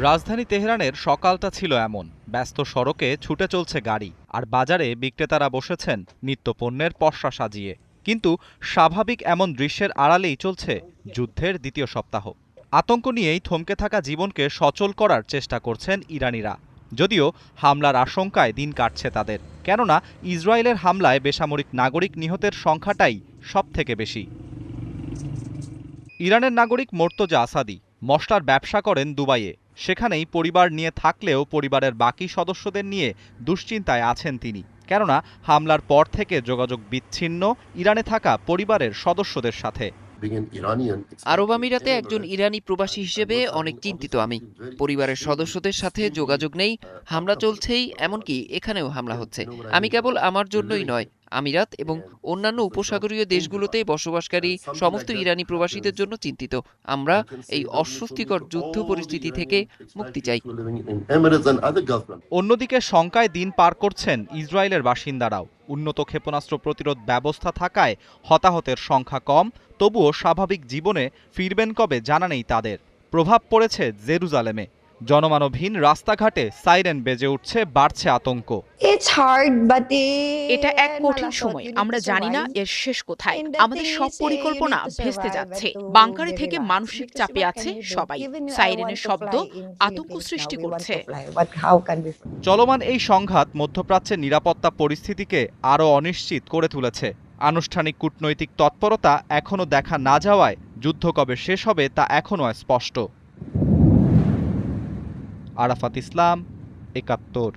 রাজধানী তেহরানের সকালটা ছিল এমন। ব্যস্ত সড়কে ছুটে চলছে গাড়ি, আর বাজারে বিক্রেতারা বসেছেন নিত্যপণ্যের পসরা সাজিয়ে। কিন্তু স্বাভাবিক এমন দৃশ্যের আড়ালেই চলছে যুদ্ধের দ্বিতীয় সপ্তাহ। আতঙ্ক নিয়েই থমকে থাকা জীবনকে সচল করার চেষ্টা করছেন ইরানিরা। যদিও হামলার আশঙ্কায় দিন কাটছে তাদের, কেননা ইসরায়েলের হামলায় বেসামরিক নাগরিক নিহতের সংখ্যাটাই সবথেকে বেশি। ইরানের নাগরিক মোর্তজা আসাদি মশলার ব্যবসা করেন দুবাইয়ে। সেখানেই পরিবার নিয়ে থাকলেও পরিবারের বাকি সদস্যদের নিয়ে দুশ্চিন্তায় আছেন তিনি, কেননা হামলার পর থেকে যোগাযোগ বিচ্ছিন্ন ইরানে থাকা পরিবারের সদস্যদের সাথে। আরব আমিরাতে একজন ইরানি প্রবাসী হিসেবে অনেক চিন্তিত আমি। পরিবারের সদস্যদের সাথে যোগাযোগ নেই, হামলা চলছেই, এমনকি এখানেও হামলা হচ্ছে। আমি কেবল আমার জন্যই নয়, আমিরাত এবং অন্যান্য উপসাগরীয় দেশগুলোতে বসবাসকারী সমস্ত ইরানি প্রবাসীদের জন্য চিন্তিত। আমরা এই অস্বস্তিকর যুদ্ধ পরিস্থিতি থেকে মুক্তি চাই। অন্যদিকে শঙ্কায় দিন পার করছেন ইসরায়েলের বাসিন্দারাও। উন্নত ক্ষেপণাস্ত্র প্রতিরোধ ব্যবস্থা থাকায় হতাহতের সংখ্যা কম, তবুও স্বাভাবিক জীবনে ফিরবেন কবে জানা নেই তাদের। প্রভাব পড়েছে জেরুজালেমে। জনমানবহীন রাস্তাঘাটে সাইরেন বেজে উঠছে, বাড়ছে আতঙ্ক। এটা এক কঠিন সময়। আমরা জানি না এর শেষ কোথায়। আমাদের সব পরিকল্পনা ভেস্তে যাচ্ছে। বাংকারে থেকে মানসিক চাপে আছে সবাই। সাইরেনের শব্দ আতঙ্ক সৃষ্টি করছে। চলমান এই সংঘাত মধ্যপ্রাচ্যের নিরাপত্তা পরিস্থিতিকে আরও অনিশ্চিত করে তুলেছে। আনুষ্ঠানিক কূটনৈতিক তৎপরতা এখনও দেখা না যাওয়ায় যুদ্ধ কবে শেষ হবে তা এখনও স্পষ্ট। আরাফাত ইসলাম, ৭১।